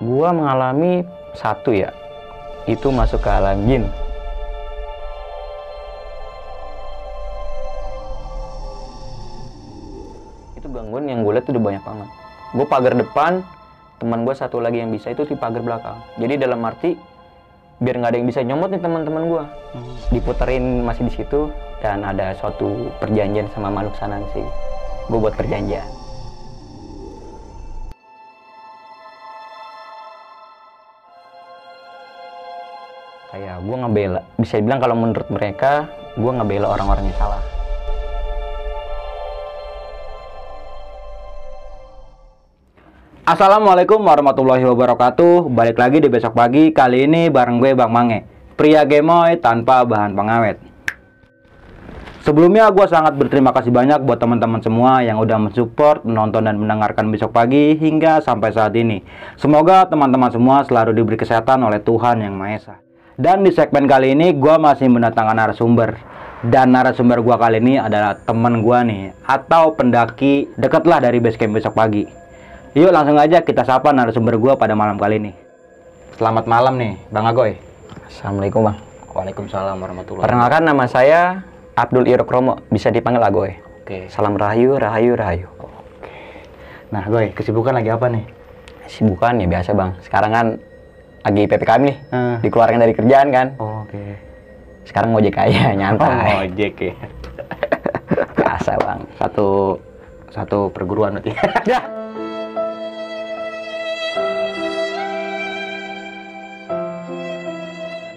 Gua mengalami satu ya, itu masuk ke alam jin. Itu gangguan yang gue lihat udah banyak banget. Gue pagar depan, teman gue satu lagi yang bisa itu di pagar belakang. Jadi dalam arti biar nggak ada yang bisa nyomot nih teman-teman gue. Diputerin masih di situ dan ada suatu perjanjian sama makhluk sana sih. Gue buat perjanjian. Kayak gue ngebela, bisa dibilang kalau menurut mereka gue ngebela orang-orang yang salah. Assalamualaikum warahmatullahi wabarakatuh. Balik lagi di Besok Pagi. Kali ini bareng gue Bang Mange, pria gemoy tanpa bahan pengawet. Sebelumnya gue sangat berterima kasih banyak buat teman-teman semua yang udah mensupport, menonton dan mendengarkan Besok Pagi hingga sampai saat ini. Semoga teman-teman semua selalu diberi kesehatan oleh Tuhan Yang Maha Esa. Dan di segmen kali ini gue masih mendatangkan narasumber. Dan narasumber gue kali ini adalah teman gue nih, atau pendaki dekatlah dari Basecamp Besok Pagi. Yuk langsung aja kita sapa narasumber gue pada malam kali ini. Selamat malam nih Bang Agoy. Assalamualaikum Bang. Waalaikumsalam warahmatullahi wabarakatuh. Perkenalkan, nama saya Abdul Irokromo, bisa dipanggil Agoy. Oke. Salam rahayu, rahayu, rahayu. Nah Goy, kesibukan lagi apa nih? Sibukan ya biasa Bang. Sekarang kan lagi PPKM nih, dikeluarkan dari kerjaan kan. Oke. Sekarang ngojek aja, nyantai. Ojek ya. Biasa Bang. Satu perguruan berarti.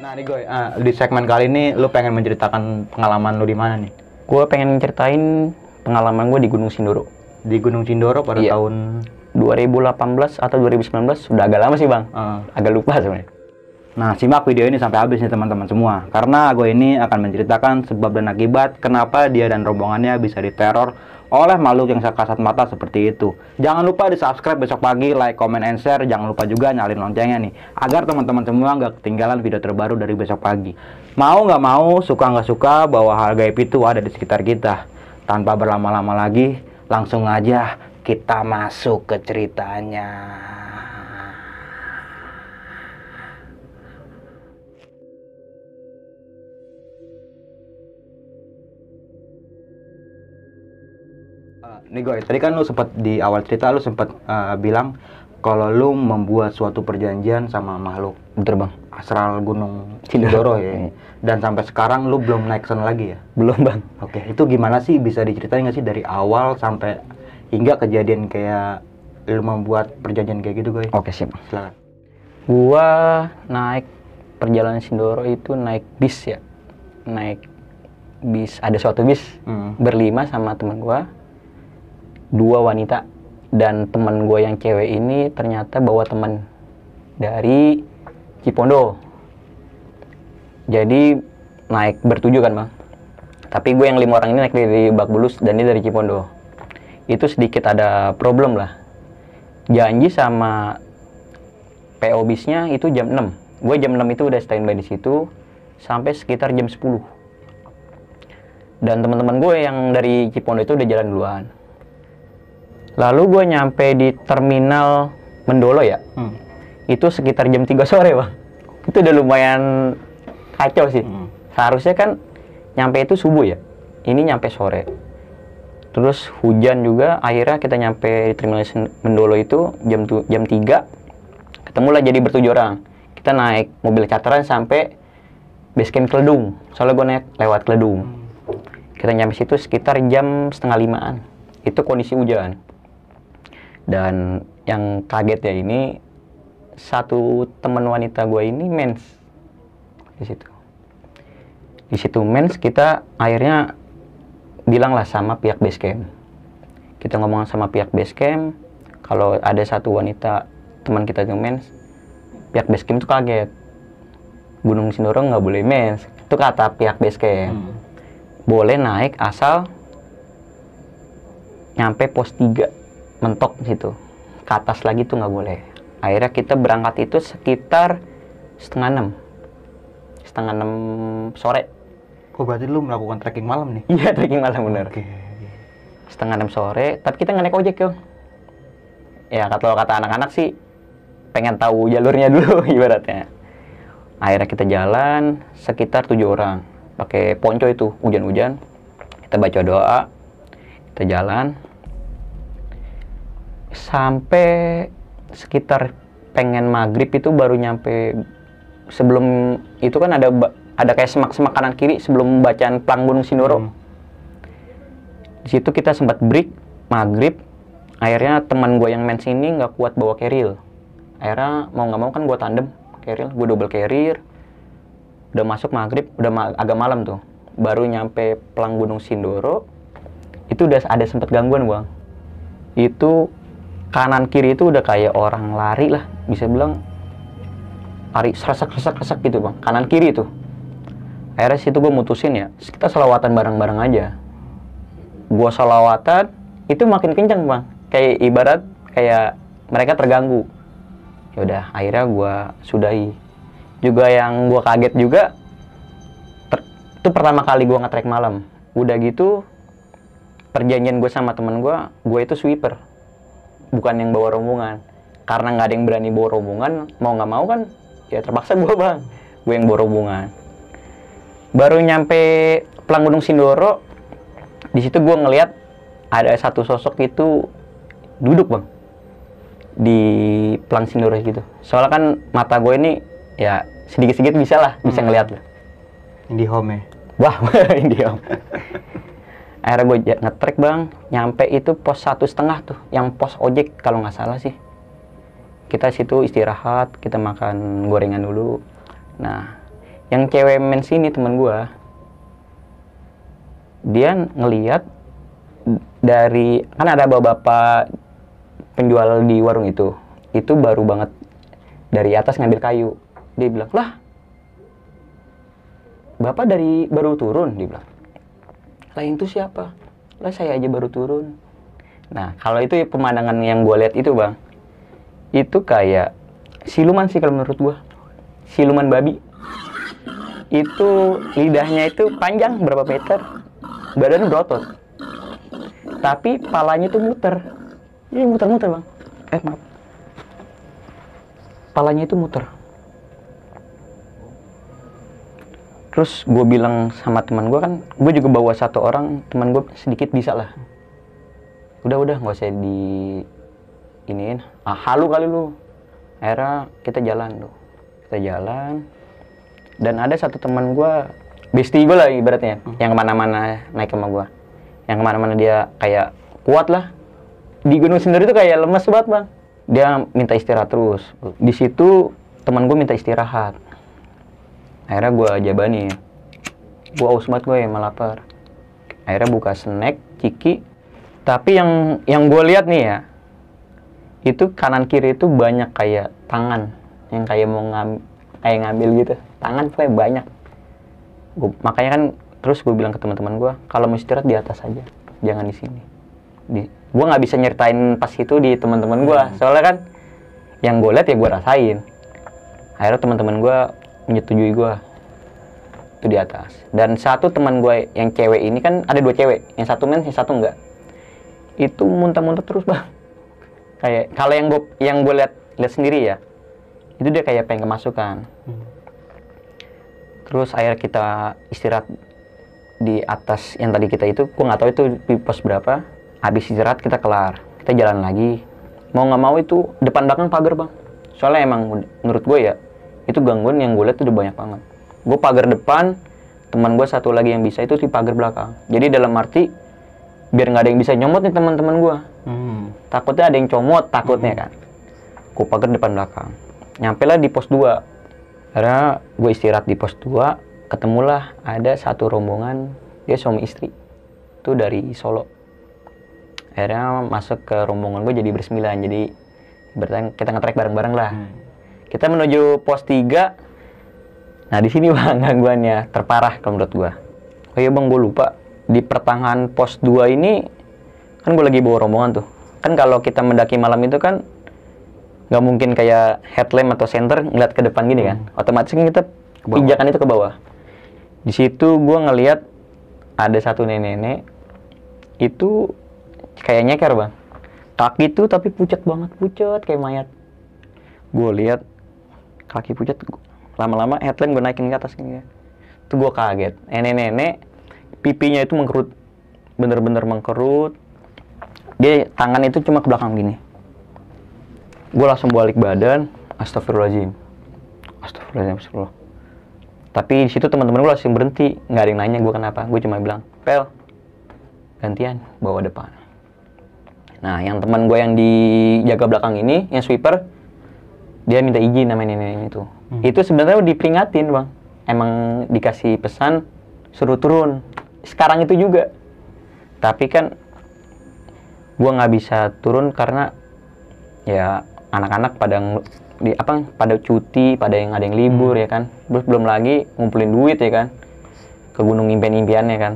Nah nih Goy, di segmen kali ini lu pengen menceritakan pengalaman lu di mana nih? Gue pengen ceritain pengalaman gue di Gunung Sindoro. Di Gunung Sindoro pada Iya. tahun 2018 atau 2019, sudah agak lama sih Bang. Agak lupa sebenarnya. Nah, simak video ini sampai habis nih teman-teman semua. Karena Agoy ini akan menceritakan sebab dan akibat kenapa dia dan rombongannya bisa diteror oleh makhluk yang kasat mata seperti itu. Jangan lupa di subscribe Besok Pagi, like, comment, and share. Jangan lupa juga nyalin loncengnya nih, agar teman-teman semua nggak ketinggalan video terbaru dari Besok Pagi. Mau nggak mau, suka nggak suka, bahwa hal gaib itu ada di sekitar kita. Tanpa berlama-lama lagi, langsung aja kita masuk ke ceritanya. Nih Goy, tadi kan lu sempat di awal cerita lu sempat bilang kalau lu membuat suatu perjanjian sama makhluk Betul Bang. astral Gunung Sindoro ya. Dan sampai sekarang lu belum naik sana lagi ya? Belum Bang. Oke, itu gimana sih, bisa diceritain nggak sih dari awal sampai hingga kejadian kayak lu membuat perjanjian kayak gitu Goy? Oke sih Bang. Silakan. Gua naik perjalanan Sindoro itu naik bis ya. Naik bis, ada suatu bis berlima sama teman gua. 2 wanita, dan teman gue yang cewek ini ternyata bawa teman dari Cipondo. Jadi naik bertujuh kan Bang. Tapi gue yang 5 orang ini naik dari Bak Bulus dan dia dari Cipondo. Itu sedikit ada problem lah. Janji sama PO bisnya itu jam 6. Gue jam 6 itu udah standby di situ sampai sekitar jam 10. Dan teman-teman gue yang dari Cipondo itu udah jalan duluan. Lalu gue nyampe di terminal Mendolo ya. Itu sekitar jam 3 sore Bang. Itu udah lumayan kacau sih. Seharusnya kan nyampe itu subuh ya. Ini nyampe sore. Terus hujan juga. Akhirnya kita nyampe di terminal Mendolo itu jam 3. Ketemulah jadi bertujuh orang. Kita naik mobil charteran sampai Basecamp Kledung. Soalnya gue naik lewat Kledung. Kita nyampe situ sekitar jam setengah 5-an. Itu kondisi hujan. Dan yang kaget ya, ini satu teman wanita gue ini mens di situ. Di situ mens, kita akhirnya bilang lah sama pihak Basecamp. Kita ngomong sama pihak Basecamp kalau ada satu wanita teman kita yang mens. Pihak Basecamp itu kaget. Gunung Sindoro nggak boleh mens. Itu kata pihak Basecamp. Boleh naik asal nyampe pos 3. Mentok situ, ke atas lagi tuh nggak boleh. Akhirnya kita berangkat itu sekitar setengah 6 sore. Oh berarti lu melakukan trekking malam nih? Iya, trekking malam bener. Oke. Setengah 6 sore, tapi kita nggak naik ojek yo. Ya kalau kata anak-anak sih pengen tahu jalurnya dulu ibaratnya. Akhirnya kita jalan sekitar 7 orang pakai ponco itu, hujan-hujan. Kita baca doa, kita jalan sampai sekitar pengen maghrib itu baru nyampe. Sebelum itu kan ada kayak semak-semak kanan kiri sebelum bacaan Plang Gunung Sindoro. Di situ kita sempat break maghrib. Akhirnya teman gue yang main sini nggak kuat bawa carrier. Akhirnya mau nggak mau kan gue tandem carrier, gue double carrier. Udah masuk maghrib, udah agak malam tuh. Baru nyampe Plang Gunung Sindoro, itu udah ada sempet gangguan bang. Itu kanan kiri itu udah kayak orang lari lah, bisa bilang lari seresak gitu bang, kanan kiri itu. Akhirnya situ gue mutusin ya, kita selawatan bareng-bareng aja. Gue selawatan, itu makin kenceng bang, kayak ibarat kayak mereka terganggu. Yaudah, akhirnya gue sudahi. Juga yang gue kaget juga, itu pertama kali gue nge-trek malam. Udah gitu, perjanjian gue sama temen gue itu sweeper, bukan yang bawa rombongan. Karena nggak ada yang berani bawa rombongan, mau nggak mau kan, ya terpaksa gue bang, gue yang bawa rombongan. Baru nyampe Plang Gunung Sindoro, di situ gue ngeliat ada satu sosok itu duduk bang di Plang Sindoro gitu. Soalnya kan mata gue ini ya sedikit-sedikit bisa ngeliat lah. IndiHome ya? Wah, IndiHome. Akhirnya gue nge-trek bang, nyampe itu pos 1,5 tuh, yang pos ojek kalau nggak salah sih. Kita situ istirahat, kita makan gorengan dulu. Nah, yang cewek men sini temen gue, dia ngeliat dari, kan ada bapak penjual di warung itu baru banget dari atas ngambil kayu. Dia bilang, lah, bapak baru turun, dia bilang. Lain itu siapa? Lah saya aja baru turun. Nah, kalau itu pemandangan yang gue lihat itu bang, itu kayak siluman sih kalau menurut gue. Siluman babi. Itu lidahnya itu panjang berapa meter, badannya berotot. Tapi palanya itu muter. Ini muter-muter bang. Maaf. Palanya itu muter. Terus gue bilang sama teman gue kan, gue juga bawa satu orang, teman gue sedikit bisa lah. Udah nggak usah di iniin. Halu kali lu. Akhirnya kita jalan tuh. Kita jalan. Dan ada satu teman gue, bestie gue lah ibaratnya, yang kemana-mana naik sama gue. Yang kemana-mana dia kayak kuat lah. Di Gunung Sindoro itu kayak lemes banget bang. Dia minta istirahat terus. Di situ teman gue minta istirahat. Akhirnya gue jabani, gue aus banget, gue emang lapar. Akhirnya buka snack, ciki. Tapi yang gue lihat nih ya, itu kanan kiri itu banyak kayak tangan yang kayak mau ngambil gitu. Tangan kayak banyak. Makanya kan terus gue bilang ke teman-teman gue, kalau mau istirahat di atas aja, jangan di sini. Gue nggak bisa nyeritain pas itu di teman-teman gue, soalnya kan yang gue lihat ya gue rasain. Akhirnya teman-teman gue menyetujui gue itu di atas. Dan satu teman gue yang cewek ini kan ada 2 cewek, yang satu men, yang satu enggak. Itu muntah-muntah terus bang. Kayak kalau yang gue lihat sendiri ya, itu dia kayak pengen kemasukan. Terus akhirnya kita istirahat di atas yang tadi kita itu, gue nggak tahu itu di pos berapa. Habis istirahat kita kelar, kita jalan lagi. Mau nggak mau itu depan belakang pagar bang. Soalnya emang menurut gue ya, itu gangguan yang gue lihat udah banyak banget. Gue pagar depan, teman gue satu lagi yang bisa itu di pagar belakang. Jadi dalam arti biar nggak ada yang bisa nyomot nih teman-teman gue. Takutnya ada yang comot, takutnya kan. Gue pagar depan belakang. Nyampe lah di pos 2. Karena gue istirahat di pos 2, ketemulah ada satu rombongan, dia suami istri. Itu dari Solo. Akhirnya masuk ke rombongan gue jadi bersembilan. Jadi berarti kita nge-trek bareng-bareng lah. Kita menuju pos 3. Nah di sini bang gangguannya terparah kalau menurut gua. Oh iya bang, gue lupa. Di pertengahan pos 2 ini kan gue lagi bawa rombongan tuh. Kan kalau kita mendaki malam itu kan nggak mungkin kayak headlamp atau senter ngeliat ke depan gini kan. Otomatis kan kita pijakan itu ke bawah. Di situ gue ngeliat ada satu nenek-nenek itu kayak nyeker bang. Kaki tuh tapi pucat banget, pucat kayak mayat. Gue lihat kaki pucat, lama-lama headline gue naikin ke atas gini. Itu gue kaget. Nenek-nenek pipinya itu mengkerut, bener-bener mengkerut. Dia tangan itu cuma ke belakang gini. Gue langsung balik badan, astagfirullahaladzim. Astagfirullah. Tapi di situ teman-teman gue langsung berhenti, nggak ada yang nanya gue kenapa. Gue cuma bilang, Pel, gantian bawa depan. Nah, yang teman gue yang dijaga belakang ini, yang sweeper, dia minta izin sama nenek itu. Itu sebenarnya diperingatin, Bang. Emang dikasih pesan suruh turun. Sekarang itu juga. Tapi kan gue nggak bisa turun karena ya anak-anak pada cuti, pada yang ada yang libur ya kan. Terus belum lagi ngumpulin duit ya kan. Ke gunung impian-impiannya kan.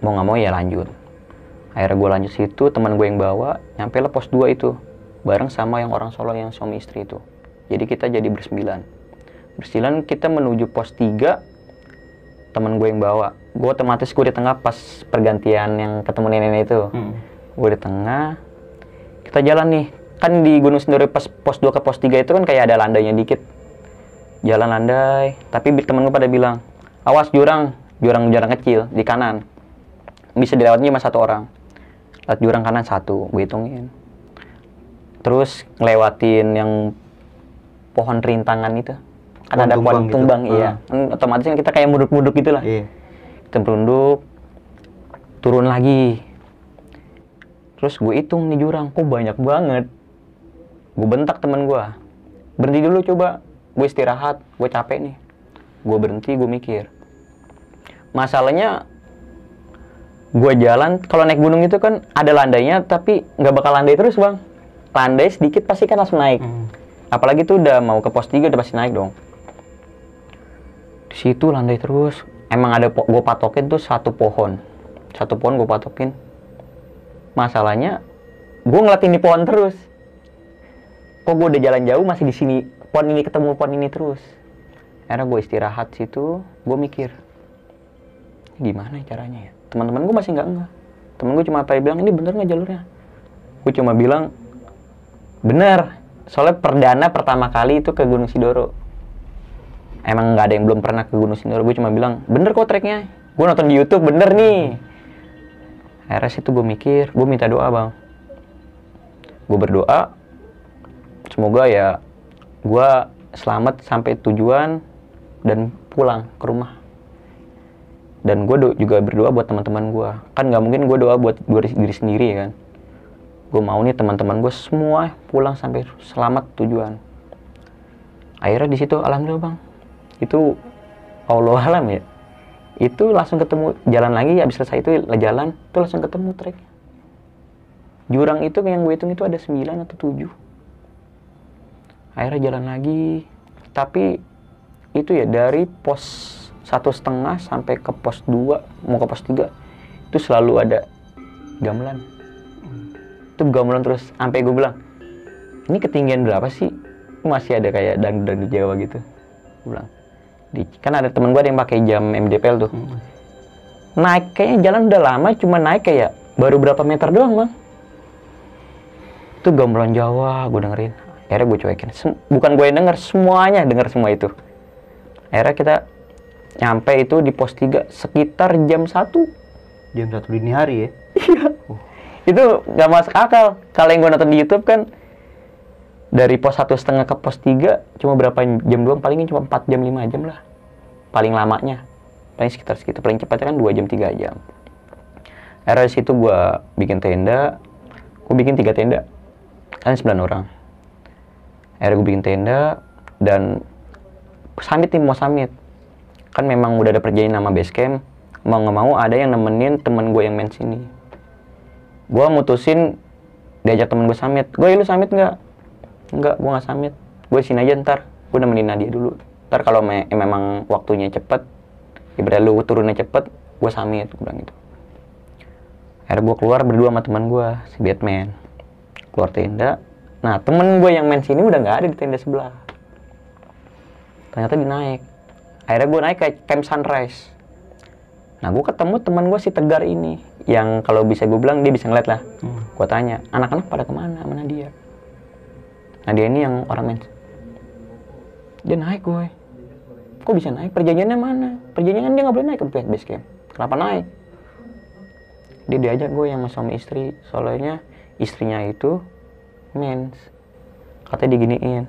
Mau nggak mau ya lanjut. Akhirnya gue lanjut situ, teman gue yang bawa, nyampe lah pos 2 itu. Bareng sama yang orang Solo yang suami istri itu. Jadi kita jadi bersembilan. Bersembilan kita menuju pos 3, teman gue yang bawa. Gue otomatis gue di tengah pas pergantian yang ketemu nenek itu. Gue di tengah, kita jalan nih. Kan di Gunung Sindoro pas pos 2 ke pos 3 itu kan kayak ada landainya dikit. Jalan landai, tapi temen gue pada bilang, awas jurang kecil di kanan. Bisa dilewatnya cuma 1 orang. Lewat jurang kanan 1, gue hitungin. Terus ngelewatin yang pohon rintangan itu. Kan ada pohon tumbang, gitu. Iya. Otomatis kan kita kayak muduk-muduk gitulah. Iya. Kita merunduk, turun lagi. Terus gue hitung nih jurang, kok banyak banget. Gue bentak temen gue, berhenti dulu coba, gue istirahat, gue capek nih. Gue berhenti, gue mikir. Masalahnya, gue jalan, kalau naik gunung itu kan ada landainya, tapi nggak bakal landai terus bang. Landai sedikit pasti kan langsung naik. Apalagi tuh udah mau ke pos 3 udah pasti naik dong. Di situ landai terus. Emang ada gue patokin tuh satu pohon gue patokin. Masalahnya, gue ngeliatin di pohon terus. Kok gue udah jalan jauh masih di sini, pohon ini ketemu pohon ini terus. Akhirnya gue istirahat situ, gue mikir, gimana caranya ya? Teman-teman gue masih nggak. Temen gue cuma bilang, ini bener nggak jalurnya? Gue cuma bilang, bener. Soalnya perdana pertama kali itu ke Gunung Sindoro. Emang nggak ada yang belum pernah ke Gunung Sindoro. Gue cuma bilang, bener kok treknya. Gue nonton di YouTube, bener nih. Akhirnya situ gue mikir, gue minta doa bang. Gue berdoa, semoga ya gue selamat sampai tujuan dan pulang ke rumah. Dan gue juga berdoa buat teman-teman gue. Kan nggak mungkin gue doa buat diri sendiri ya kan. Gue mau nih teman-teman gue semua pulang sampai selamat tujuan. Akhirnya di situ alhamdulillah bang. Itu Allah alam ya. Itu langsung ketemu jalan lagi, habis selesai itu jalan, itu langsung ketemu trek. Jurang itu yang gue hitung itu ada 9 atau 7. Akhirnya jalan lagi, tapi itu ya dari pos 1,5 sampai ke pos 2, mau ke pos 3, itu selalu ada gamelan. Itu gamelan terus, sampai gue bilang, ini ketinggian berapa sih? Masih ada kayak dangdut di Jawa gitu. Gue bilang, kan ada temen gue yang pakai jam MDPL tuh. Naik kayaknya jalan udah lama, cuma naik kayak baru berapa meter doang bang. Itu gamelan Jawa, gue dengerin. Akhirnya gue cuekin. Bukan gue yang denger, semuanya denger semua itu. Akhirnya kita nyampe itu di pos 3 sekitar jam 1. Jam 1 dini hari ya? Iya. Itu gak masuk akal. Kalau yang gue nonton di YouTube kan, dari pos 1,5 ke pos 3 cuma berapa jam doang, palingnya cuma 4 jam 5 jam lah paling lamanya, paling sekitar segitu, paling cepatnya kan 2 jam 3 jam. Akhirnya situ gue bikin tenda, gue bikin 3 tenda kan 9 orang. Akhirnya gue bikin tenda dan summit nih, mau summit kan memang udah ada perjanjian sama base camp, mau nggak mau ada yang nemenin temen gue yang main sini. Gue mutusin diajak temen gue summit. Gue, lu summit nggak? Enggak, gue nggak summit. Gue sini aja ntar. Gue nemenin Nadia dulu. Ntar kalau memang waktunya cepet, ibarat lu turunnya cepet, gue summit. Gue bilang gitu. Akhirnya gue keluar berdua sama teman gue, si Batman. Keluar tenda. Nah, temen gue yang main sini udah nggak ada di tenda sebelah. Ternyata dia naik. Akhirnya gue naik ke Camp Sunrise. Nah, gue ketemu teman gue si Tegar ini. Yang kalau bisa gue bilang, dia bisa ngeliat lah. Gue tanya, anak-anak pada kemana? Mana dia? Nah, dia ini yang orang main. Dia naik gue. Kok bisa naik? Perjanjiannya mana? Perjanjian kan dia nggak boleh naik ke base camp. Kenapa naik? Dia diajak gue yang sama istri. Soalnya istrinya itu mens. Katanya diginiin.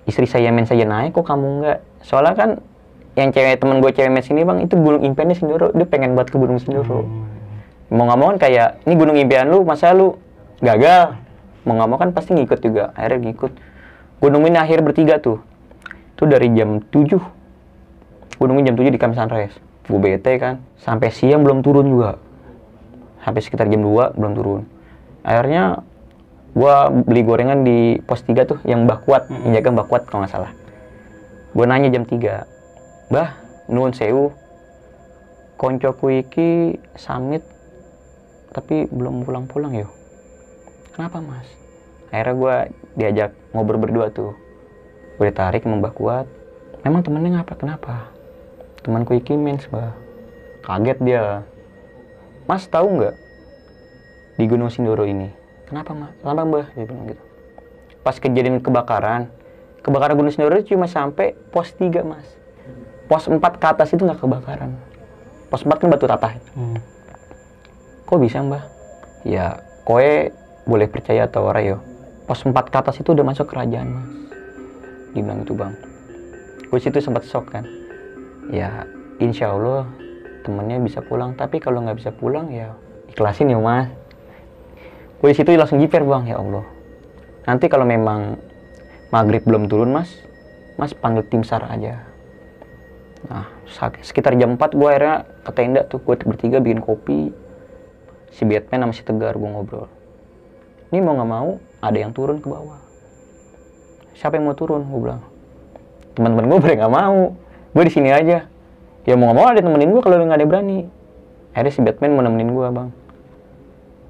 Istri saya mens saja naik, kok kamu nggak? Soalnya kan yang cewek temen gue cewek mens ini bang, itu gunung impiannya Sindoro. Dia pengen buat ke gunung Sindoro. Mau nggak mau kan kayak, ini gunung impian lu, masa lu gagal? Mau nggak mau kan pasti ngikut juga. Akhirnya ngikut. Gue nungguin akhir bertiga tuh. Itu dari jam 7. Gue nungguin jam 7 di Camp Sunrise. Gue bete kan. Sampai siang belum turun juga. Sampai sekitar jam 2 belum turun. Akhirnya gue beli gorengan di pos 3 tuh, yang Mbah Kuat, yang jaga Mbah Kuat kalau nggak salah. Gue nanya jam 3. Mbah, nuhun sewu. Koncoku iki samit tapi belum pulang-pulang yo. Kenapa mas? Akhirnya gue diajak ngobrol berdua tuh. Gue ditarik sama Mbah Kuat. Memang temennya ngapa? Kenapa? Temanku iki mens, Mbah. Kaget dia. Mas tahu nggak di Gunung Sindoro ini? Kenapa mas? Kenapa Mbah? Dia bilang gitu. Pas kejadian kebakaran Gunung Sindoro cuma sampai pos 3 mas. Pos 4 ke atas itu nggak kebakaran. Pos 4 kan batu ratah. Kok bisa Mbah? Ya, koe boleh percaya atau ora yo. Pos 4 ke atas itu udah masuk kerajaan mas. Dia bilang itu bang. Gue situ sempat shock kan. Ya insya Allah temennya bisa pulang. Tapi kalau nggak bisa pulang ya ikhlasin ya mas. Gue situ langsung jiper bang. Ya Allah. Nanti kalau memang maghrib belum turun mas panggil tim SAR aja. Nah sekitar jam 4 gue akhirnya ke tenda tuh. Gue bertiga bikin kopi. Si Batman sama si Tegar gue ngobrol. Ini mau nggak mau ada yang turun ke bawah. Siapa yang mau turun? Gue bilang. Teman-teman gue pada nggak mau. Gue di sini aja. Ya mau nggak mau ada temenin gue kalau nggak ada berani. Akhirnya si Batman mau nemenin gue bang.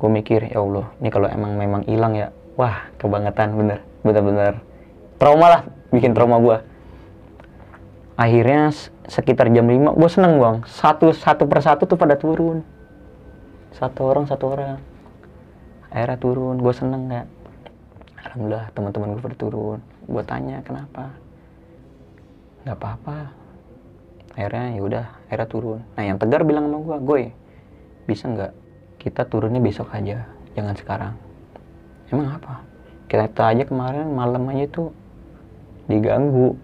Gue mikir ya Allah, ini kalau memang hilang ya, wah kebangetan bener-bener trauma lah, bikin trauma gue. Akhirnya sekitar jam 5 gue seneng bang. Satu persatu tuh pada turun. Satu orang. Akhirnya turun, gue seneng gak? Alhamdulillah teman-teman gue pada turun. Gue tanya kenapa? Nggak apa-apa. Akhirnya ya udah, akhirnya turun. Nah yang Tegar bilang sama gue, Goy, bisa nggak kita turunnya besok aja, jangan sekarang. Emang apa? Kita aja kemarin malam aja tuh diganggu.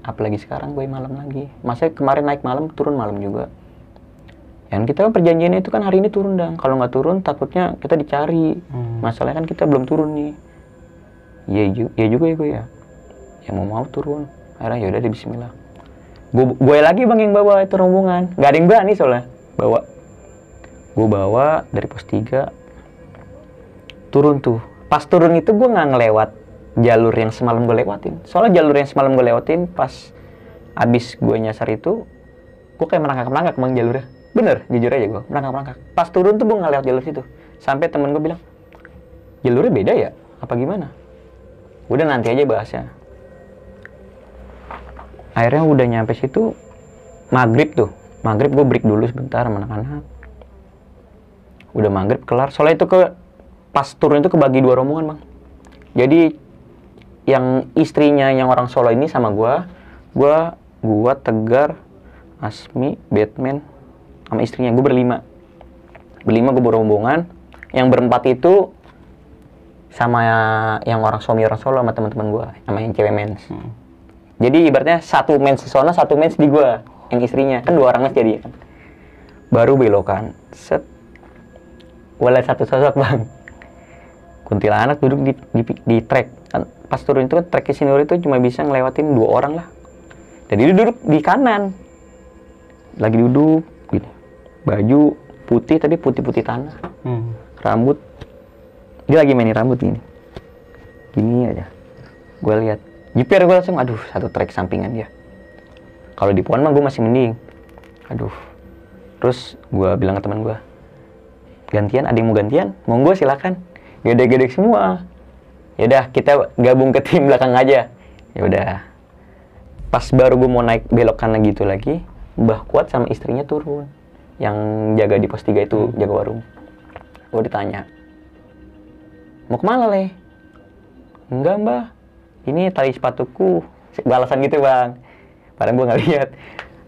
Apalagi sekarang gue malam lagi. Masa kemarin naik malam, turun malam juga. Yang kita kan perjanjiannya itu kan hari ini turun dong. Kalau nggak turun takutnya kita dicari. Masalahnya kan kita belum turun nih. Iya juga ya gue ya. Yang mau turun. Akhirnya yaudah deh bismillah. Gue lagi bang yang bawa itu rombongan. Gak ada yang berani soalnya bawa. Gue bawa dari pos 3. Turun tuh. Pas turun itu gue nggak ngelewat jalur yang semalam gue lewatin. Soalnya jalur yang semalam gue lewatin pas abis gue nyasar itu, gue kayak merangkak bang jalurnya. Bener, jujur aja gue merangkak. Pas turun tuh gue nggak lewat jalur situ. Sampai temen gue bilang, jalurnya beda ya? Apa gimana? Udah nanti aja bahasnya. Akhirnya udah nyampe situ, maghrib tuh. Maghrib gue break dulu sebentar sama anak-anak. Udah maghrib kelar. Soalnya itu pas turun itu kebagi 2 rombongan bang. Jadi yang istrinya yang orang Solo ini sama gue Tegar, Asmi, Batman, sama istrinya. Gue berlima gue berombongan. Yang berempat itu sama yang orang suami orang Solo sama teman-teman gue, sama yang cewek mens. Jadi ibaratnya satu mens di sana, satu mens di gue, yang istrinya kan 2 orang mens jadi kan. Baru belokan, set, gue liat satu sosok bang, kuntilanak duduk di trek. Pas turun itu trek ke Sindoro itu cuma bisa ngelewatin 2 orang lah. Jadi dia duduk di kanan, lagi duduk gini, baju putih tapi putih tanah, rambut, dia lagi mainin rambut gini aja. Gue lihat, jiper gue langsung, aduh satu trek sampingan dia. Kalau di pohon mah gue masih mending, aduh. Terus gue bilang ke teman gue, gantian, ada yang mau gantian? Monggo silakan. Gede-gede semua. Yaudah kita gabung ke tim belakang aja. Yaudah. Pas baru gue mau naik belok kanan gitu lagi, Mbah Kuat sama istrinya turun. Yang jaga di pos 3 itu, jaga warung. Gue ditanya, mau kemana Le? Enggak mbah, ini tali sepatuku, balasan gitu bang. Padahal gue nggak lihat.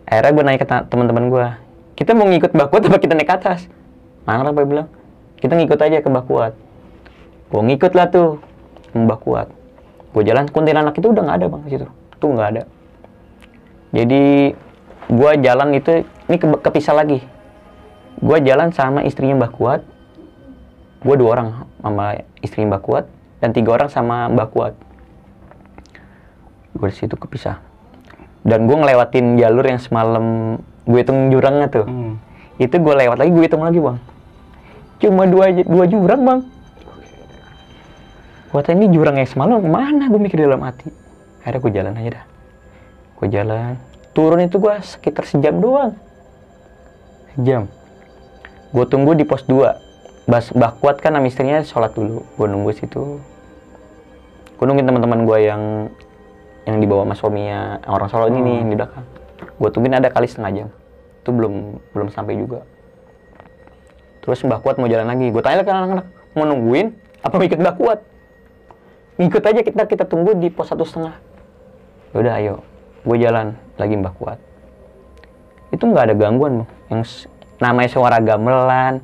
Akhirnya gue nanya ke teman-teman gue, kita mau ngikut Mbak Kuat apa kita naik ke atas? Mana apa bilang, kita ngikut aja ke Mbak Kuat. Gue ngikut lah tuh ke Mbak Kuat. Gue jalan, kuntilanak itu udah nggak ada bang di situ, tuh nggak ada. Jadi gue jalan itu, ini kepisah lagi. Gue jalan sama istrinya Mbak Kuat. Gue 2 orang sama istri Mbak Kuat dan 3 orang sama Mbak Kuat. Gue di situ kepisah. Dan gue ngelewatin jalur yang semalam gue hitung jurangnya tuh. Itu gue lewat lagi, gue hitung lagi bang. Cuma 2 jurang bang. Gue tanya, ini jurang yang semalam mana? Gue mikir dalam hati. Akhirnya gue jalan aja dah. Gue jalan. Turun itu gue sekitar sejam doang. Sejam. Gue tunggu di pos 2. Mbak Kuat kan sama istrinya sholat dulu. Gue nunggu situ. Gue nungguin teman-teman gue yang dibawa sama suaminya orang Solo ini nih di belakang. Gue tungguin ada kali setengah jam. Itu belum sampai juga. Terus Mbak Kuat mau jalan lagi. Gue tanya ke anak-anak, mau nungguin apa mau ikut Mbak Kuat? Ngikut aja, kita tunggu di pos 1,5. Yaudah ayo. Gue jalan lagi Mbak Kuat. Itu nggak ada gangguan bang. Yang namanya suara gamelan,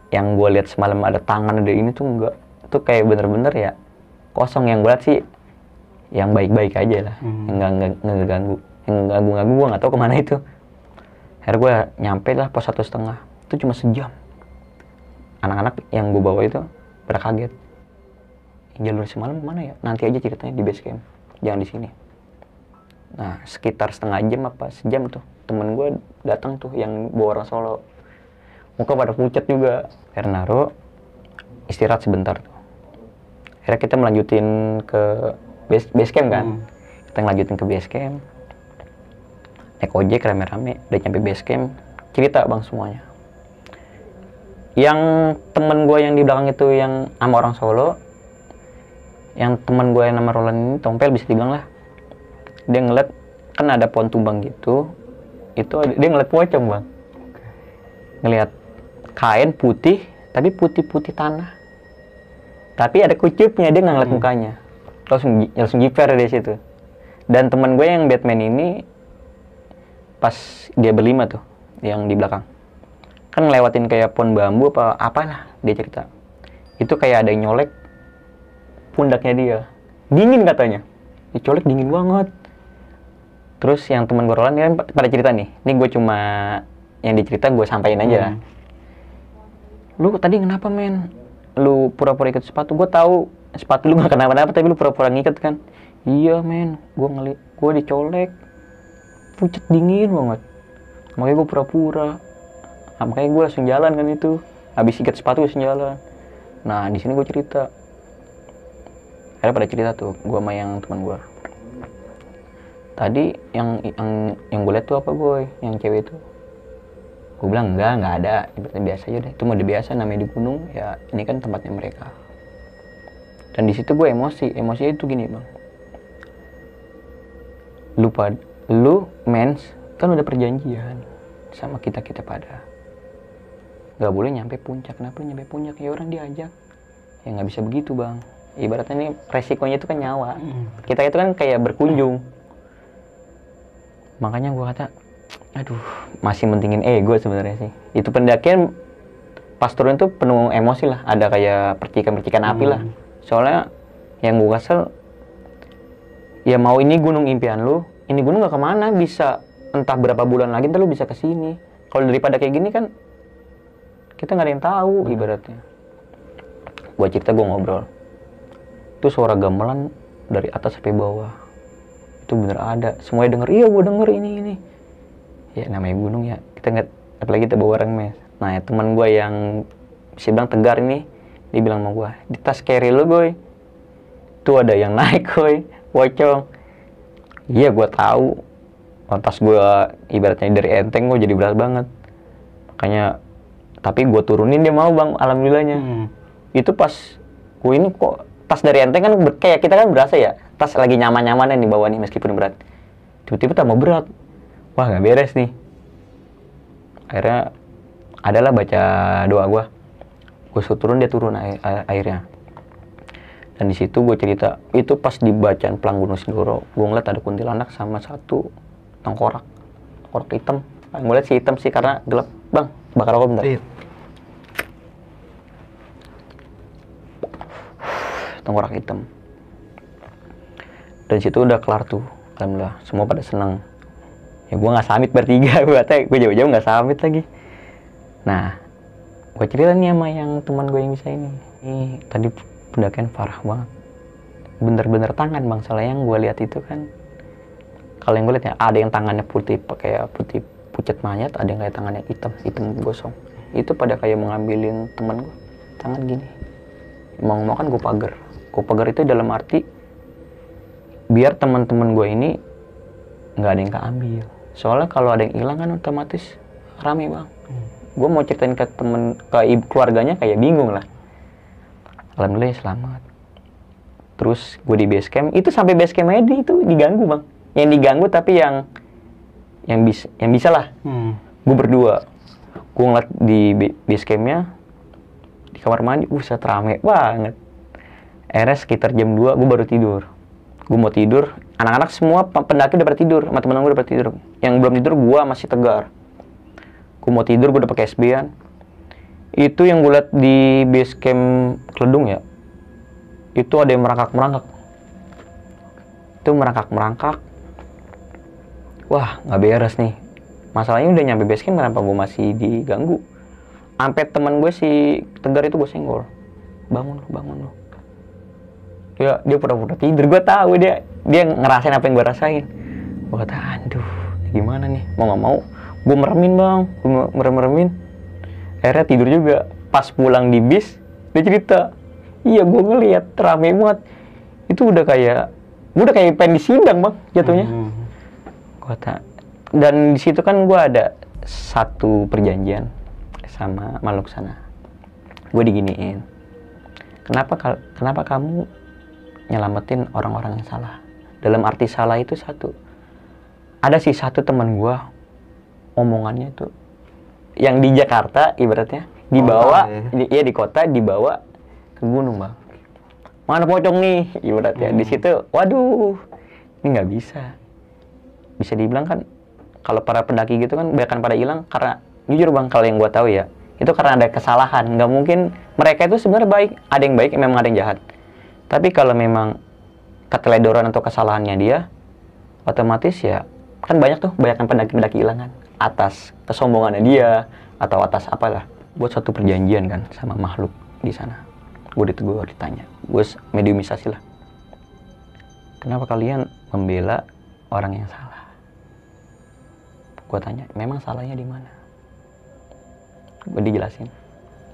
yang gue lihat semalam ada tangan ada ini tuh enggak. Itu kayak bener-bener ya kosong. Yang gue lihat sih yang baik-baik aja lah. Yang nggak ngeganggu. Yang ganggu-ganggu gue nggak tahu kemana itu. Akhirnya gue nyampe lah pos 1,5. Itu cuma sejam. Anak-anak yang gue bawa itu pada kaget. Jalur semalam kemana ya? Nanti aja ceritanya di base camp. Jangan di sini. Nah sekitar setengah jam apa sejam tuh temen gue datang tuh yang bawa orang Solo. Muka pada pucat juga. Akhirnya naruh, istirahat sebentar tuh. Akhirnya kita melanjutin ke base camp kan. Kita ngelanjutin ke base camp. Naik ojek rame-rame. Udah nyampe base camp. Cerita bang semuanya. Yang temen gue yang di belakang itu yang sama orang Solo. Yang temen gue yang nama Roland ini tompel bisa dibilang lah. Dia ngeliat, kan ada pohon tumbang gitu. Dia ngeliat pocong bang. Ngeliat kain putih, tapi putih-putih tanah. Tapi ada kucupnya, dia nggak ngeliat mukanya. Langsung jiper dari situ. Dan teman gue yang Batman ini, pas dia berlima tuh, yang di belakang. Kan ngelewatin kayak pohon bambu apalah, dia cerita. Itu kayak ada yang nyolek pundaknya dia. Dingin katanya. Dicolek dingin banget. Terus yang teman gue Roland kan pada cerita nih. Ini gue cuma yang dicerita gue sampaikan aja. Lu tadi kenapa men? Lu pura-pura ikut sepatu. Gue tahu sepatu lu gak kenapa-napa tapi lu pura-pura ngikat kan. Iya men, gue dicolek. Pucet dingin banget. Makanya gue pura-pura. Nah, makanya gue langsung jalan kan itu. Habis ikat sepatu langsung jalan. Nah di sini gue cerita. Akhirnya pada cerita tuh, gue sama yang teman gue. Tadi yang gue lihat tuh apa boy? Yang cewek itu. Gue bilang enggak ada. Ibaratnya biasa aja deh. Itu mode biasa namanya di gunung. Ya ini kan tempatnya mereka. Dan di situ gue emosinya itu gini bang. Lu mens kan udah perjanjian sama kita pada. Gak boleh nyampe puncak. Kenapa lu nyampe puncak? Ya orang diajak. Ya nggak bisa begitu bang. Ibaratnya ini resikonya itu kan nyawa. Kita itu kan kayak berkunjung. Makanya gue kata, aduh, masih mentingin ego sebenarnya sih. Itu pendakian pas turun tuh penuh emosi lah. Ada kayak percikan-percikan api lah. Soalnya yang gue kesel, ya mau ini gunung impian lu, ini gunung gak kemana, bisa entah berapa bulan lagi ntar lu bisa kesini. Kalau daripada kayak gini kan, kita nggak ada yang tahu ibaratnya. Gue cerita, gue ngobrol. Itu suara gamelan dari atas sampai bawah. Itu bener ada. Semuanya denger, iya gue denger ini. Ya namanya gunung ya. Kita nggak, apalagi kita bawa orang mes. Nah ya, teman gue yang bisa bilang tegar ini, dia bilang sama gue, di tas carry lu boy, tuh ada yang naik boy, pocong. Iya gue tahu. Tas gue ibaratnya dari enteng, gue jadi berat banget. Makanya, tapi gue turunin dia mau bang, alhamdulillahnya. Itu pas gue ini kok tas dari enteng kan kayak kita kan berasa ya, tas lagi nyaman-nyaman nih bawa nih meskipun berat. Tiba-tiba tambah berat. Wah nggak beres nih. Akhirnya adalah baca doa gue suruh turun, dia turun airnya. Dan di situ gue cerita, itu pas di bacaan Pelang Gunung Sindoro, gue ngeliat ada kuntilanak sama satu tengkorak hitam. Gue liat si hitam sih karena gelap. Bang, bakar rokok bentar. Iya. Tengkorak hitam. Dan situ udah kelar tuh, alhamdulillah, semua pada seneng. Ya gue nggak samit bertiga, gue jauh-jauh nggak samit lagi. Nah, gue cerita nih sama yang teman gue yang bisa ini. Ini tadi pendakian parah banget. Bener-bener tangan bang, soalnya yang gue lihat itu kan, kalau yang gue lihat ya ada yang tangannya putih, pakai putih pucat mayat, ada yang kayak tangannya hitam gosong. Itu pada kayak mengambilin teman gue, tangan gini. Mau kan gue pagar itu dalam arti biar teman-teman gue ini nggak ada yang keambil. Soalnya kalau ada yang hilang kan otomatis rame bang. Gue mau ceritain ke keluarganya kayak bingung lah. Alhamdulillah selamat. Terus gue di base camp, itu sampai base camp aja itu diganggu bang. Yang diganggu tapi yang bisa lah. Gue berdua, gue ngeliat di base campnya, di kamar mandi, buset rame banget. Akhirnya sekitar jam 2 gue baru tidur. Gue mau tidur, anak-anak semua pendaki udah pada tidur, sama temen gue udah pada tidur. Yang belum tidur gue masih tegar. Gue mau tidur, gue udah pakai SB-an. Itu yang gue liat di base camp Kledung ya, itu ada yang merangkak-merangkak. Itu merangkak-merangkak. Wah, nggak beres nih. Masalahnya udah nyampe base camp, kenapa gue masih diganggu? Sampai teman gue si Tegar itu gue senggol. Bangun lu. Dia pura-pura tidur, gue tahu dia ngerasain apa yang gue rasain. Gue kata, aduh, gimana nih? Mau nggak mau, gue meremin bang, meremin. Akhirnya tidur juga. Pas pulang di bis, dia cerita, iya gue ngeliat rame banget. Itu udah kayak pengen disidang bang, jatuhnya. Gue kata, dan di situ kan gue ada satu perjanjian sama makhluk sana. Gue diginiin, kenapa kamu nyelamatin orang-orang yang salah? Dalam arti salah itu satu. Ada sih satu teman gue, omongannya itu yang di Jakarta ibaratnya dibawa, di kota dibawa ke gunung bang. Mana pocong nih ibaratnya. Di situ, waduh, ini nggak bisa. Bisa dibilang kan kalau para pendaki gitu kan bahkan pada hilang karena jujur bang, kalau yang gue tahu ya itu karena ada kesalahan. Nggak mungkin mereka itu sebenarnya baik, ada yang baik, memang ada yang jahat. Tapi kalau memang keteledoran atau kesalahannya dia, otomatis ya kan banyak pendaki-pendaki hilangan atas kesombongannya dia atau atas apalah. Buat satu perjanjian kan sama makhluk di sana. Gue ditegur, ditanya, gue mediumisasi lah. Kenapa kalian membela orang yang salah? Gue tanya, memang salahnya di mana? Gue dijelasin.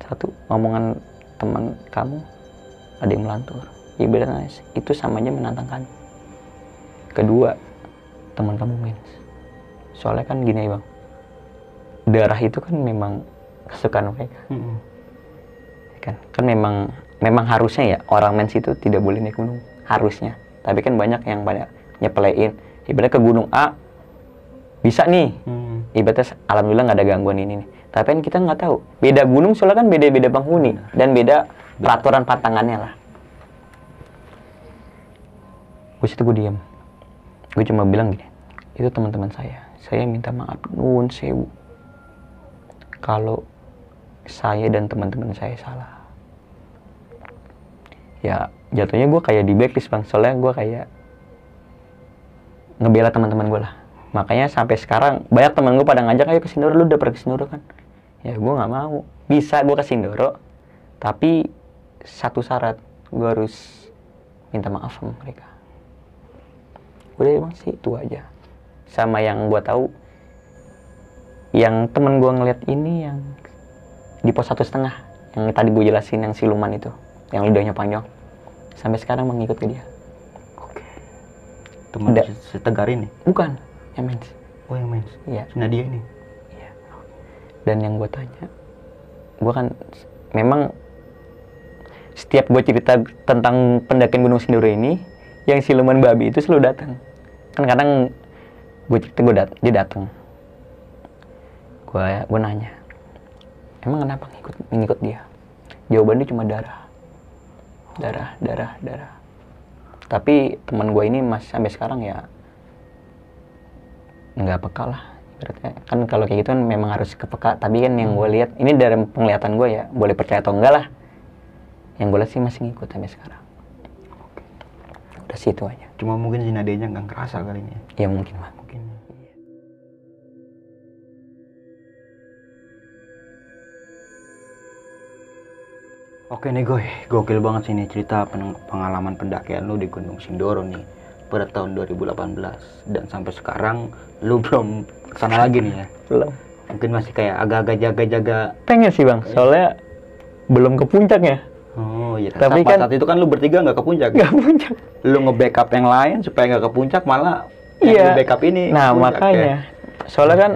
Satu, omongan teman kamu ada yang melantur. Ibaratnya itu samanya menantang kami. Kedua, teman kamu mens. Soalnya kan gini bang, darah itu kan memang kesukaan mereka. Kan memang harusnya ya orang mens itu tidak boleh naik gunung, harusnya. Tapi kan banyak yang nyepelein. Ibaratnya ke gunung A bisa nih, ibaratnya alhamdulillah nggak ada gangguan ini nih. Tapi kan kita nggak tahu, beda gunung soalnya kan beda-beda penghuni dan beda peraturan pantangannya lah. Gue diam. Gue cuma bilang gini, itu teman-teman saya minta maaf, nuwun sewu. Kalau saya dan teman-teman saya salah. Ya jatuhnya gue kayak di backlist bang, soalnya gue kayak ngebela teman-teman gue lah. Makanya sampai sekarang banyak teman gue pada ngajak, ayo ke Sindoro, lu udah pernah ke Sindoro kan? Ya gue nggak mau. Bisa gue ke Sindoro, tapi satu syarat, gue harus minta maaf sama mereka. Udah emang sih itu aja. Sama yang gue tahu, yang temen gue ngeliat ini yang di pos 1,5, yang tadi gue jelasin, yang siluman itu, yang lidahnya panjang, sampai sekarang mengikut ke dia. Oke. Teman si Tegar ini? Bukan, yang mens. Oh yang mens? Iya. Si Nadia ini? Iya. Dan yang gue tanya, gue kan memang setiap gue cerita tentang pendakian Gunung Sindoro ini, yang siluman babi itu selalu datang. Kan kadang gue cerita dia datang. Gue nanya, emang kenapa ngikut dia? Jawabannya cuma darah. darah. Tapi teman gue ini masih sampai sekarang ya nggak peka lah. Berarti kan kalau kayak gitu kan memang harus kepeka. Tapi kan yang gue lihat ini dari penglihatan gue ya, boleh percaya atau enggak lah. Yang gue lihat sih masih ngikut sampai sekarang. Udah situ aja. Cuma mungkin si Nadenya nggak ngerasa kali ini. Ya mungkin Bang. Mungkin. Oke nih Goy, gokil banget sih nih cerita pengalaman pendakian lu di Gunung Sindoro nih pada tahun 2018. Dan sampai sekarang lu belum kesana lagi nih ya? Belum. Mungkin masih kayak agak-agak jaga-jaga. Pengen sih Bang, soalnya belum ke puncaknya. Oh iya, tapi saat itu kan lu bertiga nggak ke puncak. Nggak puncak. Lu nge-backup yang lain supaya nggak ke puncak, malah iya. Lu backup ini. Nah puncak, makanya, ya. Soalnya kan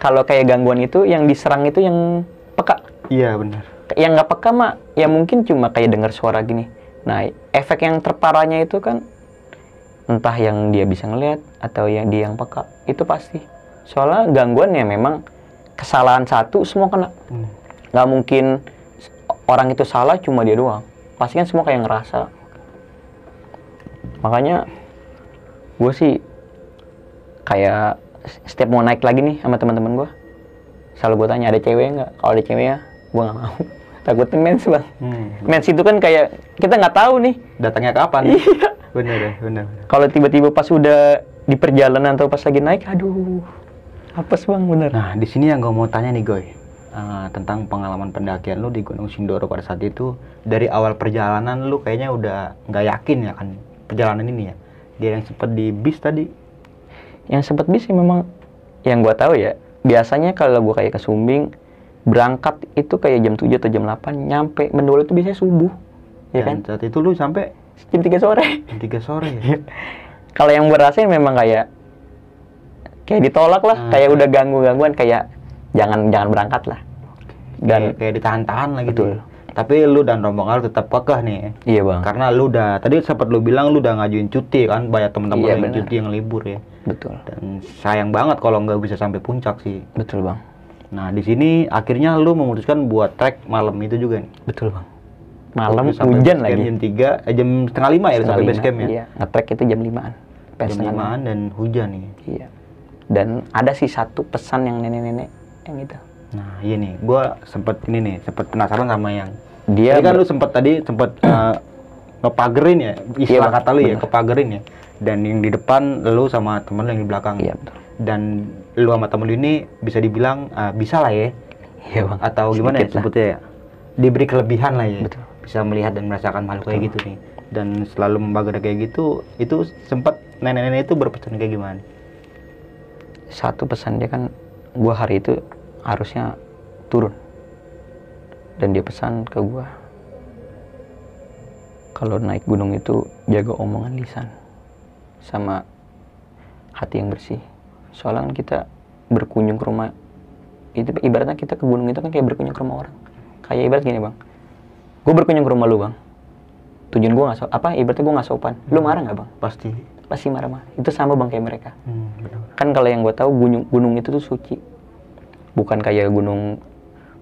kalau kayak gangguan itu yang diserang itu yang peka. Iya benar. Yang nggak peka mah ya mungkin cuma kayak dengar suara gini. Nah efek yang terparahnya itu kan entah yang dia bisa ngeliat atau yang dia yang peka, itu pasti. Soalnya gangguan ya memang kesalahan satu semua kena. Nggak mungkin orang itu salah cuma dia doang. Pasti kan semua kayak ngerasa. Makanya gue sih kayak setiap mau naik lagi nih sama teman-teman gue, selalu gue tanya ada cewek nggak. Kalau ada cewek ya gue nggak mau. Takutnya mens Bang. Mens itu kan kayak kita nggak tahu nih datangnya kapan. Iya. Bener ya, bener. Kalau tiba-tiba pas udah di perjalanan atau pas lagi naik, aduh, apes Bang, bener. Nah di sini yang gue mau tanya nih Goy, tentang pengalaman pendakian lu di Gunung Sindoro pada saat itu. Dari awal perjalanan lu kayaknya udah nggak yakin ya kan perjalanan ini ya. Dia yang sempet di bis tadi. Yang sempet bis sih memang yang gue tahu ya. Biasanya kalau gue kayak ke Sumbing, berangkat itu kayak jam 7 atau jam 8, nyampe Mendolo itu biasanya subuh. Ya kan? Saat itu lu sampai jam 3 sore. Jam 3 sore ya? Kalau yang berhasil memang kayak ditolak lah, kayak udah gangguan kayak jangan berangkat lah. Dan kayak ditahan-tahan lah gitu. Betul. Tapi lu dan rombongan lu tetap kekeh nih. Iya Bang. Karena lu udah tadi sempat lu bilang lu udah ngajuin cuti kan, banyak teman-teman Iya, yang bener. cuti yang libur ya. Betul. Dan sayang banget kalau nggak bisa sampai puncak sih. Betul Bang. Nah di sini akhirnya lu memutuskan buat trek malam itu juga nih. Betul Bang. Malam Lu sampai hujan base camp lagi. Jam 3, jam setengah 5 ya lu sampai base camp ya. Iya, nge-trek itu jam 5-an. Jam 5-an dan hujan nih. Iya. Dan ada sih satu pesan yang nenek-nenek yang itu. Nah iya nih, gua sempet penasaran sama yang Dia tadi kan lu sempet ngepagerin ya, istilah Iya, kata lu ya, bener. kepagerin ya. Dan yang di depan lu sama temen lu yang di belakang. Iya betul. Dan lu sama temen lu ini bisa dibilang bisa lah ya. Iya Bang. Atau gimana ya Sedikit lah. sebutnya ya? Diberi kelebihan lah ya. Betul. Bisa melihat dan merasakan makhluk kayak gitu nih. Dan selalu membager kayak gitu, itu sempat nenek-nenek itu berpesan kayak gimana? Satu pesan dia kan, gua hari itu harusnya turun. Dan dia pesan ke gua, kalau naik gunung itu jaga omongan lisan sama hati yang bersih. Soalnya kan kita berkunjung ke rumah, itu ibaratnya kita ke gunung itu kan kayak berkunjung ke rumah orang. Kayak ibarat gini Bang, gue berkunjung ke rumah lu Bang, tujuan gue nggak ibaratnya gue nggak sopan, lu marah nggak Bang? Pasti marah. Itu sama Bang kayak mereka. Betul. Kan kalau yang gue tahu gunung itu tuh suci, bukan kayak gunung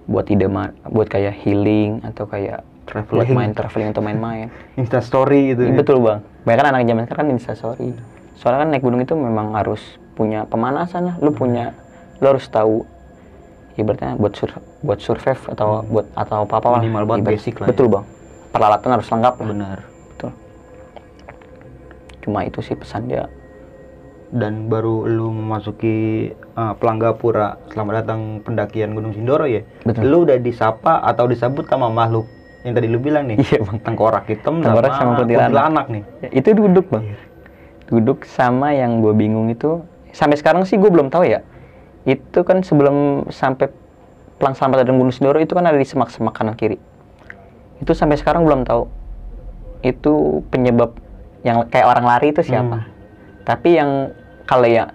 buat buat kayak healing atau kayak buat main traveling atau main-main. Instastory gitu. Ya, betul Bang. Banyak kan anak zaman sekarang kan Instastory. Soalnya kan naik gunung itu memang harus punya pemanasan lah. Lu harus tahu ibaratnya buat survive atau buat atau apa-apa lah. Minimal buat basic lah. Betul Bang. Peralatan harus lengkap lah. Benar. Betul. Cuma itu sih pesan dia. Dan baru lu memasuki Pelanggapura, selamat datang pendakian Gunung Sindoro ya. Betul. Lu udah disapa atau disambut sama makhluk yang tadi lu bilang nih. Iya Bang. Tengkorak hitam Tengkorak sama kuntilanak nih. Ya, itu duduk Bang. Duduk sama yang gue bingung itu. Sampai sekarang sih gue belum tahu ya. Itu kan sebelum sampai Pelang Selamat Datang Gunung Sindoro itu kan ada di semak-semak kanan kiri. Itu sampai sekarang belum tahu. Itu penyebab yang kayak orang lari itu siapa. Tapi yang kalau ya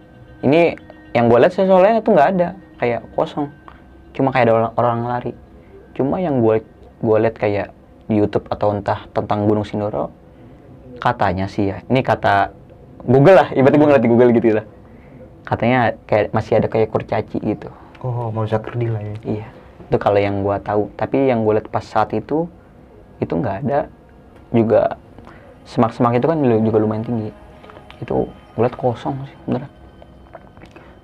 ini yang gue lihat soalnya itu nggak ada, kayak kosong, cuma kayak ada orang lari. Cuma yang gue lihat kayak di YouTube atau entah tentang Gunung Sindoro, katanya sih ya, ini kata Google lah, ibaratnya gue ngeliat di Google gitu lah, katanya kayak masih ada kayak kurcaci gitu. Oh, manusia kerdil lah ya. Iya, itu kalau yang gue tahu. Tapi yang gue lihat pas saat itu nggak ada. juga semak-semak itu kan juga lumayan tinggi. Itu gue liat kosong sih bener.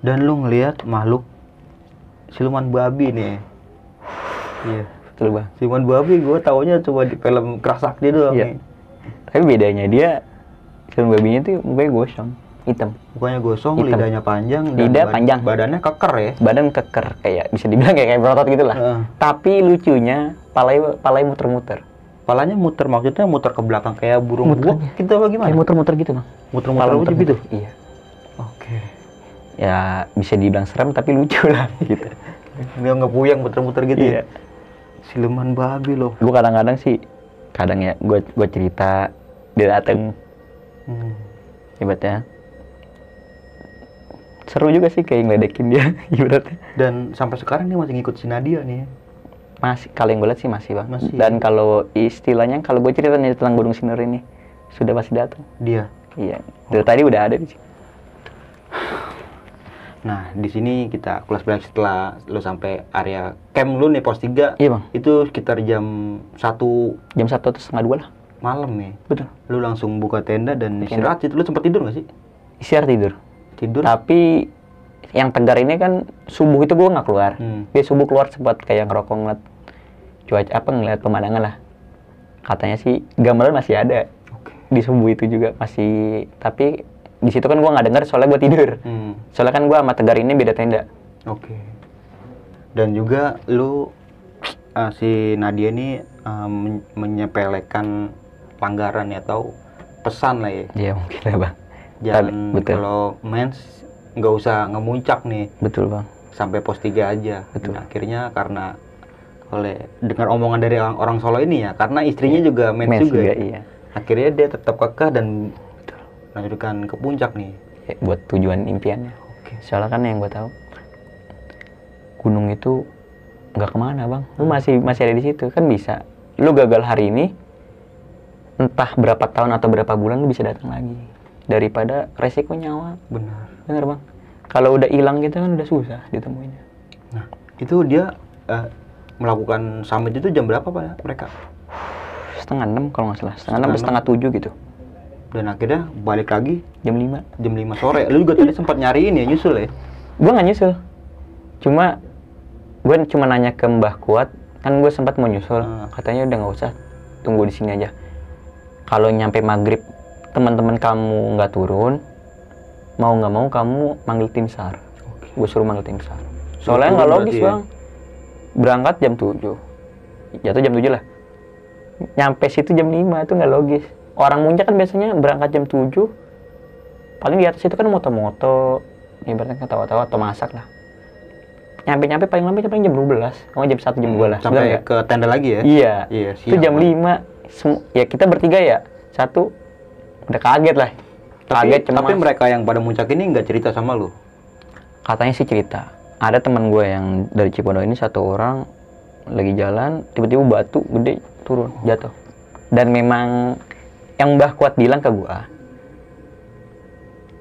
Dan lu ngelihat makhluk siluman babi nih. Iya. Betul bang. Siluman babi gue taunya cuma di film Kerasakti doang Iya. nih. Tapi bedanya dia siluman babinya tuh mukanya gosong, hitam. Mukanya gosong, Hitam. lidahnya panjang, dan Lidah panjang. badannya keker ya. Badan keker kayak bisa dibilang kayak berotot gitu lah. Tapi lucunya palanya muter-muter. Palanya muter, maksudnya muter ke belakang kayak burung buak gitu apa gimana? Kayak muter-muter gitu bang. Muter-muter Pala lucu gitu? Iya. Oke. Ya bisa dibilang serem tapi lucu lah gitu. Dia nggak puyeng muter-muter gitu Iya. ya? Siluman babi loh. Gue kadang-kadang sih, kadang ya gue cerita dia dateng. Ibaratnya seru juga sih kayak ngeledekin dia ibaratnya. Dan sampai sekarang dia masih ngikut si Nadia nih ya? Masih, kalau yang gue lihat sih masih bang. Masih. Dan kalau istilahnya, kalau gue cerita nih tentang Gunung Sinur ini, sudah pasti datang. Dia? Iya, dari tadi udah ada di sini. Nah, di sini kita kelas break setelah lu sampai area camp lu nih, pos 3. Iya bang. Itu sekitar jam 1 Jam 1 atau setengah 2 lah. malam nih. Betul. Lu langsung buka tenda dan istirahat. Lu sempat tidur nggak sih? Istirahat tidur. Tidur? Tapi yang tegar ini kan subuh itu gue nggak keluar. Dia subuh keluar sempat kayak ngerokok ngeliat cuaca apa ngeliat pemandangan lah. Katanya sih gambaran masih ada. Di subuh itu juga masih, tapi di situ kan gue nggak dengar soalnya gue tidur. Soalnya kan gue sama tegar ini beda tenda. Oke. Dan juga lu si Nadia ini menyepelekan pelanggaran ya, atau pesan lah ya. Iya mungkin lah bang. Jangan Betul. kalau mens nggak usah ngemuncak nih. Betul bang. Sampai pos 3 aja. Betul. Dan akhirnya karena oleh dengar omongan dari orang Solo ini ya, karena istrinya juga mens juga. Iya. Akhirnya dia tetap kekeh dan melanjutkan ke puncak nih. Ya, buat tujuan impiannya. Oke. Soalnya kan yang gue tahu gunung itu nggak kemana bang. Lu masih ada di situ kan bisa. Lu gagal hari ini, entah berapa tahun atau berapa bulan lu bisa datang lagi. Daripada resiko nyawa. Bener bang. Kalau udah hilang gitu kan udah susah ditemuinnya. Nah, itu dia melakukan summit itu jam berapa Pak mereka? 5:30 kalau nggak salah. 5:30 setengah 7 gitu. Dan akhirnya balik lagi Jam 5. jam 5 sore. Lu juga tadi sempat nyariin ya, nyusul ya? Gue nggak nyusul. Gue cuma nanya ke Mbah Kuat. Kan gue sempat mau nyusul. Katanya udah nggak usah. Tunggu di sini aja. Kalau nyampe maghrib teman-teman kamu nggak turun, mau nggak mau kamu manggil tim SAR. Gue suruh manggil tim SAR. Soalnya nggak logis bang. Berangkat jam 7. Jatuh jam 7 lah. Nyampe situ jam 5 itu nggak logis. Orang muncak kan biasanya berangkat jam 7. Paling di atas itu kan moto-moto. Ibaratnya ketawa-tawa atau masak lah. Nyampe paling lambat jam 12. Jam 1 jam 2 lah. Sampai ke tenda lagi ya? Iya. Itu jam 5. Ya kita bertiga ya. Satu udah kaget lah. Tapi mereka yang pada muncak ini nggak cerita sama lu? Katanya sih cerita. Ada teman gue yang dari Cipondo ini, satu orang lagi jalan, tiba-tiba batu gede turun, jatuh. Dan memang yang Mbah Kuat bilang ke gue,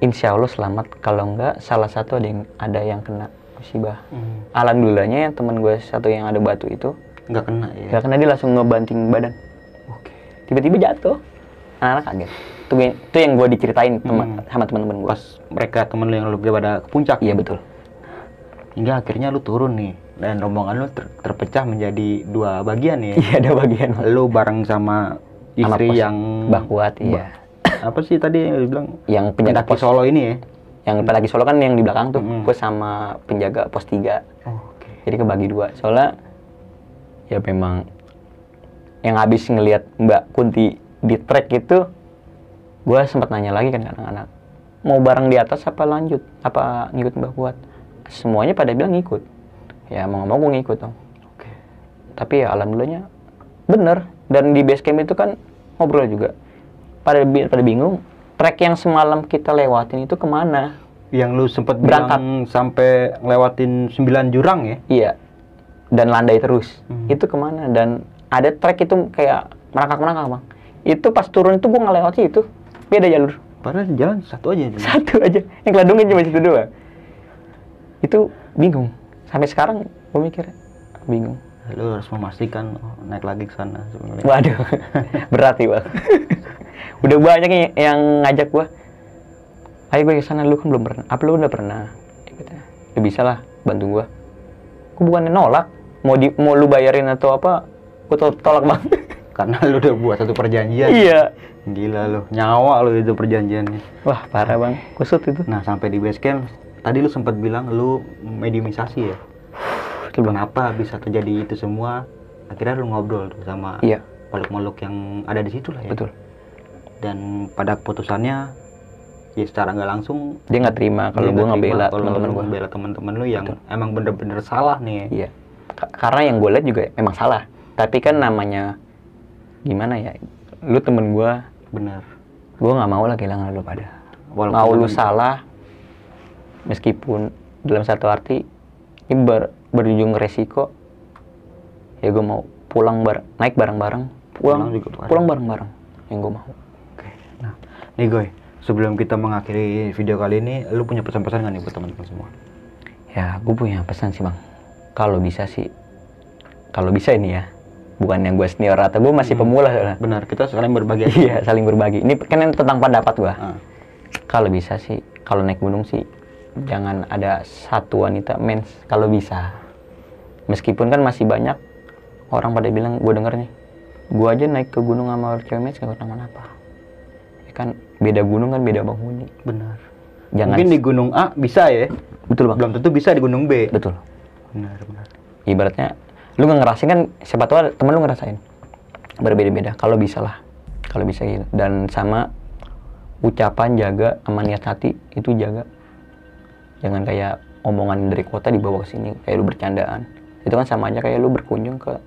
insya Allah selamat, kalau enggak salah satu ada yang kena musibah. Alhamdulillahnya yang teman gue satu yang ada batu itu nggak kena ya? Nggak kena, dia langsung ngebanting badan. Tiba-tiba jatuh, anak-anak kaget. Itu yang gue diceritain sama teman-teman gue. Pas mereka temen lu yang lu pada ke puncak? Iya betul. Hingga akhirnya lu turun nih, dan rombongan lu terpecah menjadi 2 bagian ya? Iya, 2 bagian. Lu bareng sama istri yang Mbah Kuat, iya. Apa sih tadi yang lu bilang? Yang penjaga pendaki Solo ini ya? Yang pendaki Solo kan yang di belakang tuh. Gue sama penjaga pos 3. Jadi kebagi 2. Soalnya ya memang yang habis ngelihat Mbak Kunti di trek itu, gue sempat nanya lagi kan ke anak-anak, mau bareng di atas apa lanjut, apa ngikut Mbah Kuat? Semuanya pada bilang ngikut. Ya mau nggak mau gue ngikut dong. Tapi ya alhamdulillahnya bener. Dan di base camp itu kan ngobrol juga. Pada bingung, trek yang semalam kita lewatin itu kemana? Yang lu sempat berangkat bilang sampai lewatin 9 jurang ya? Iya. Dan landai terus. Itu kemana? Dan ada trek itu kayak merangkak-merangkak bang. Itu pas turun itu gue ngelewati itu. Beda jalur. Padahal jalan satu aja. Satu aja. Yang keladungnya cuma situ doang. Itu bingung. Sampai sekarang gue mikir bingung. Lu harus memastikan naik lagi ke sana sebenarnya. Waduh, berat nih bang. Udah banyak yang ngajak gua. Ayo gue ke sana, lu kan belum pernah. Apa lu udah pernah? Ya bisa lah, bantu gua. Gua bukannya nolak, mau lu bayarin atau apa? Gua tolak bang. Karena lu udah buat satu perjanjian. Iya. Gila lu, nyawa lu itu perjanjiannya. Wah parah bang, kusut itu. Nah sampai di base camp, tadi lu sempat bilang lu mediumisasi ya. Kenapa bisa terjadi itu semua? Akhirnya lu ngobrol tuh sama makhluk-makhluk yang ada di situ lah ya. Betul. Dan pada keputusannya, ya secara nggak langsung dia nggak terima kalau gue ngebela teman-teman gue. Ngebela teman-teman lu yang emang bener-bener salah nih. Iya. Karena yang gue lihat juga emang salah. Tapi kan namanya gimana ya? Lu temen gue. Bener. Gue nggak mau lah kehilangan lu pada. Walaupun mau lu salah, meskipun dalam satu arti ini berujung resiko. Ya gue mau naik bareng-bareng, pulang bareng-bareng. Yang gue mau. Oke. Nah, nih Goy, sebelum kita mengakhiri video kali ini, lu punya pesan-pesan nggak nih buat teman-teman semua? Ya, gue punya pesan sih bang. Kalau bisa ini ya, bukan yang gue senior atau gue masih pemula. Benar, kita saling berbagi. Iya, saling berbagi. Ini kan tentang pendapat gue. Kalau bisa sih, kalau naik gunung sih, jangan ada satu wanita mens. Kalau bisa, meskipun kan masih banyak orang pada bilang, gue denger nih, gue aja naik ke gunung sama cewek mens gak kenapa-napa. Kan beda gunung kan beda penghuni. Benar. Jangan mungkin di gunung A bisa ya. Betul bang. Belum tentu bisa di gunung B. Betul. Benar. Ibaratnya lu nggak ngerasain kan, siapa tahu temen lu ngerasain. Berbeda-beda. Kalau bisa lah. Kalau bisa gitu. Dan sama ucapan jaga sama niat hati itu jaga. Jangan kayak omongan dari kota dibawa ke sini kayak lu bercandaan. Itu kan sama aja kayak lu berkunjung ke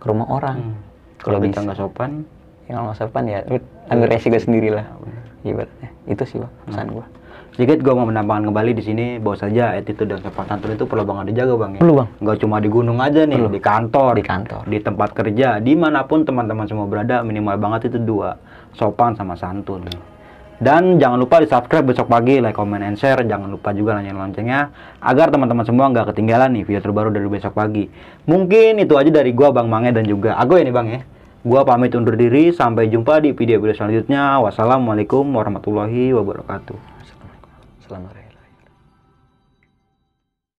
rumah orang. Kalau bisa nggak sopan, yang nggak sopan ya lu ambil resiko sendiri lah. Ibaratnya itu sih bang pesan gua. Sedikit gue mau menambahkan kembali di sini bahwa saja attitude dan sopan santun itu perlu banget dijaga bang ya. Perlu bang. Nggak cuma di gunung aja nih, di kantor, di tempat kerja, dimanapun teman-teman semua berada, minimal banget itu 2, sopan sama santun. Dan jangan lupa di subscribe besok pagi, like, comment, and share. Jangan lupa juga nyalain loncengnya agar teman-teman semua nggak ketinggalan nih video terbaru dari besok pagi. Mungkin itu aja dari gua Bang Mange dan juga Agoy nih bang ya. Gua pamit undur diri, sampai jumpa di video-video selanjutnya. Wassalamualaikum warahmatullahi wabarakatuh. Assalamualaikum.